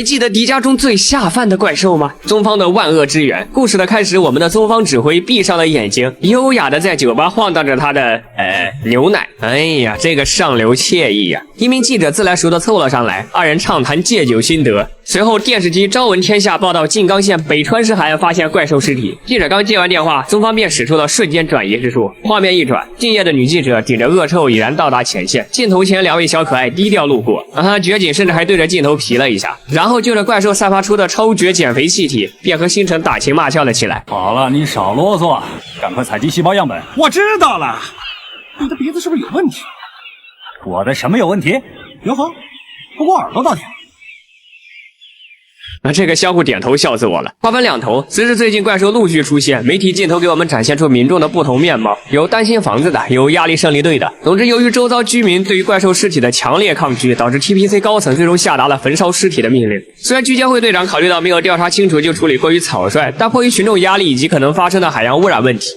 记得迪迦中最下饭的怪兽吗？宗方的万恶之源。故事的开始，我们的宗方指挥闭上了眼睛，优雅的在酒吧晃荡着他的牛奶。哎呀，这个上流惬意呀！一名记者自来熟的凑了上来，二人畅谈戒酒心得。随后电视机朝闻天下报道静冈县北川市海岸发现怪兽尸体。记者刚接完电话，宗方便使出了瞬间转移之术，画面一转，敬业的女记者顶着恶臭已然到达前线，镜头前两位小可爱低调路过，绝景甚至还对着镜头皮了一下，然后就着怪兽散发出的超绝减肥气体，便和星辰打情骂俏了起来。好了，你少啰嗦，赶快采集细胞样本。我知道了，你的鼻子是不是有问题？我的什么有问题？哟呵，不过耳朵倒挺。这个相互点头笑死我了。话分两头，随着最近怪兽陆续出现，媒体镜头给我们展现出民众的不同面貌，有担心房子的，有压力胜利队的。总之，由于周遭居民对于怪兽尸体的强烈抗拒，导致 TPC 高层最终下达了焚烧尸体的命令。虽然居委会队长考虑到没有调查清楚就处理过于草率，但迫于群众压力以及可能发生的海洋污染问题，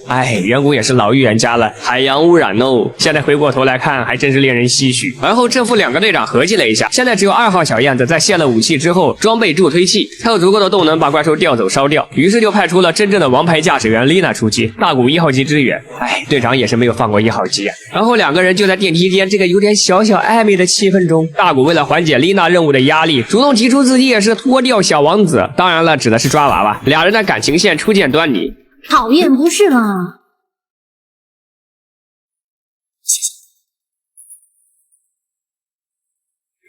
远古也是老预言家了，海洋污染哦。现在回过头来看，还真是令人唏嘘。而后正负两个队长合计了一下，现在只有2号小燕子在卸了武器之后，装备助推器，才有足够的动能把怪兽调走烧掉，于是就派出了真正的王牌驾驶员丽娜出击，大古1号机支援。队长也是没有放过1号机啊。然后两个人就在电梯间这个有点小小暧昧的气氛中，大古为了缓解丽娜任务的压力，主动提出自己也是脱掉小王子，当然了，指的是抓娃娃。俩人的感情线初见端倪。讨厌不是吗？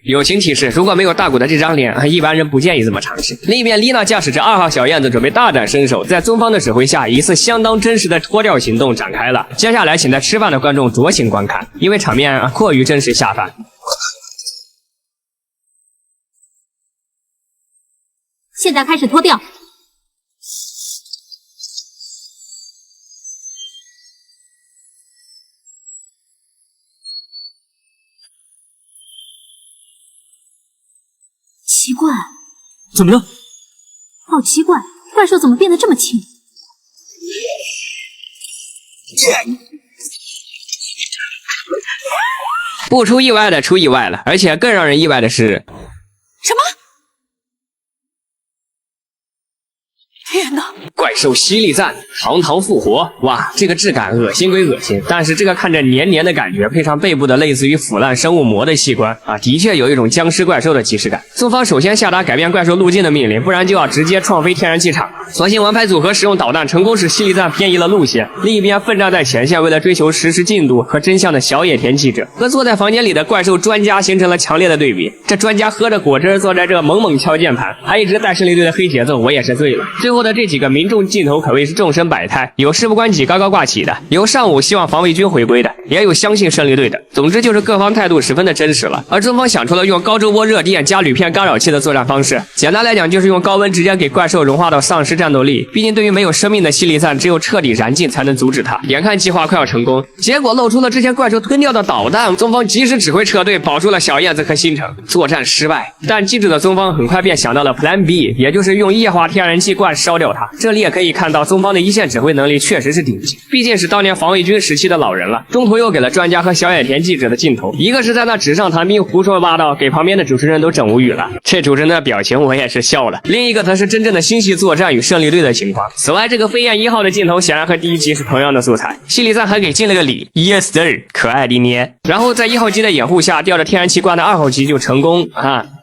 友情提示：如果没有大古的这张脸，一般人不建议这么尝试。另一边，丽娜驾驶着2号小燕子准备大展身手，在宗方的指挥下，一次相当真实的脱掉行动展开了。接下来，请在吃饭的观众酌情观看，因为场面过于真实下饭。现在开始脱掉。奇怪，怎么了？好奇怪，怪兽怎么变得这么轻？不出意外的出意外了，而且更让人意外的是，什么？天哪！怪兽犀利赞堂堂复活，哇，这个质感恶心归恶心，但是这个看着黏黏的感觉，配上背部的类似于腐烂生物膜的器官的确有一种僵尸怪兽的即视感。宗方首先下达改变怪兽路径的命令，不然就要直接创飞天然气场。所幸王牌组合使用导弹，成功使犀利赞偏移了路线。另一边奋战在前线，为了追求实时进度和真相的小野田记者，和坐在房间里的怪兽专家形成了强烈的对比。这专家喝着果汁，坐在这猛猛敲键盘，还一直带胜利队的黑节奏，我也是醉了。最后的这几个民众镜头可谓是众生百态，有事不关己高高挂起的，有上午希望防卫军回归的，也有相信胜利队的。总之就是各方态度十分的真实了。而中方想出了用高周波热电加铝片干扰器的作战方式，简单来讲就是用高温直接给怪兽融化到丧失战斗力。毕竟对于没有生命的犀利赞，只有彻底燃尽才能阻止它。眼看计划快要成功，结果露出了之前怪兽吞掉的导弹，中方及时指挥撤退，保住了小燕子和新城。作战失败，但机智的中方很快便想到了 Plan B， 也就是用液化天然气罐烧掉它。这里也可以看到中方的一线指挥能力确实是顶级，毕竟是当年防卫军时期的老人了。中途又给了专家和小野田记者的镜头，一个是在那纸上谈兵胡说八道，给旁边的主持人都整无语了，这主持人的表情我也是笑了。另一个则是真正的星系作战与胜利队的情况。此外，这个飞燕1号的镜头显然和第一集是同样的素材，犀利赞还给尽了个礼 ，Yes sir， 可爱的捏。然后在1号机的掩护下，吊着天然气罐的2号机就成功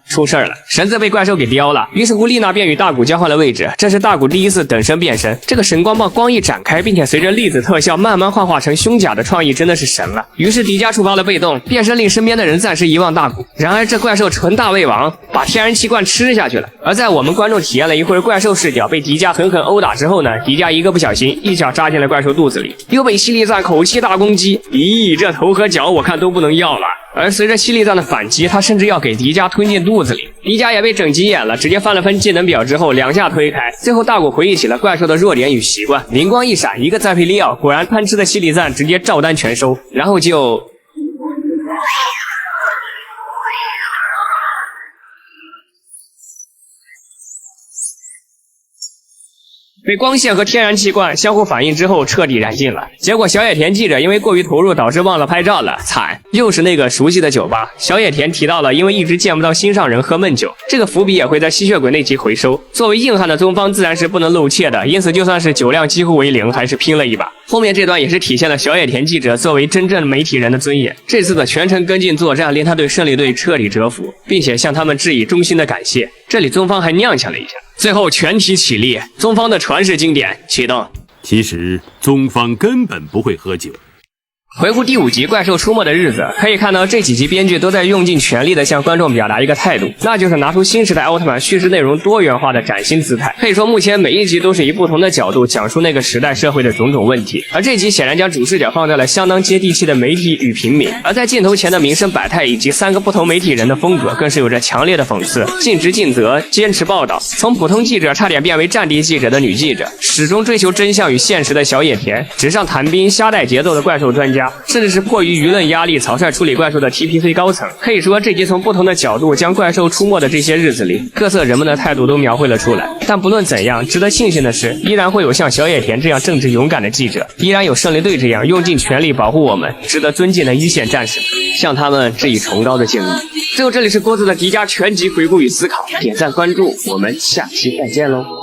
出事了，绳子被怪兽给叼了。于是乎，丽娜便与大古交换了位置。这是大古第一次等身变身，这个神光棒光一展开，并且随着粒子特效慢慢幻化成胸甲的创意真的是神了。于是迪迦触发了被动变身，令身边的人暂时遗忘大古。然而这怪兽纯大胃王，把天然气罐吃下去了。而在我们观众体验了一会儿怪兽视角被迪迦狠狠殴打之后呢，迪迦一个不小心一脚扎进了怪兽肚子里，又被犀利赞口气大攻击。咦，这头和脚我看都不能要了。而随着犀利赞的反击，他甚至要给迪迦吞进肚子里，迪迦也被整急眼了，直接翻了分技能表之后2下推开。最后大古回忆起了怪兽的弱点与习惯，灵光一闪，一个再配利奥，果然贪吃的犀利赞直接照单全收，然后就被光线和天然气罐相互反应之后彻底燃尽了。结果小野田记者因为过于投入导致忘了拍照了，惨！又是那个熟悉的酒吧。小野田提到了因为一直见不到心上人喝闷酒，这个伏笔也会在吸血鬼那集回收。作为硬汉的宗方自然是不能露怯的，因此就算是酒量几乎为零，还是拼了一把。后面这段也是体现了小野田记者作为真正媒体人的尊严。这次的全程跟进作战令他对胜利队彻底折服，并且向他们致以衷心的感谢。这里宗方还踉跄了一下。最后全体起立，宗方的传世经典启动。其实宗方根本不会喝酒。回顾第5集《怪兽出没的日子》，可以看到这几集编剧都在用尽全力的向观众表达一个态度，那就是拿出新时代奥特曼叙事内容多元化的崭新姿态。可以说目前每一集都是以不同的角度讲述那个时代社会的种种问题，而这集显然将主视角放在了相当接地气的媒体与平民。而在镜头前的民生百态以及3个不同媒体人的风格更是有着强烈的讽刺，尽职尽责，坚持报道，从普通记者差点变为战地记者的女记者，始终追求真相与现实的小野田，纸上谈兵瞎带节奏的怪兽专家，甚至是迫于舆论压力草率处理怪兽的 TPC 高层。可以说这集从不同的角度将怪兽出没的这些日子里各色人们的态度都描绘了出来。但不论怎样，值得庆幸的是，依然会有像小野田这样正直勇敢的记者，依然有胜利队这样用尽全力保护我们值得尊敬的一线战士，向他们致以崇高的敬意。最后这里是郭子的迪迦全集回顾与思考，点赞关注，我们下期再见喽。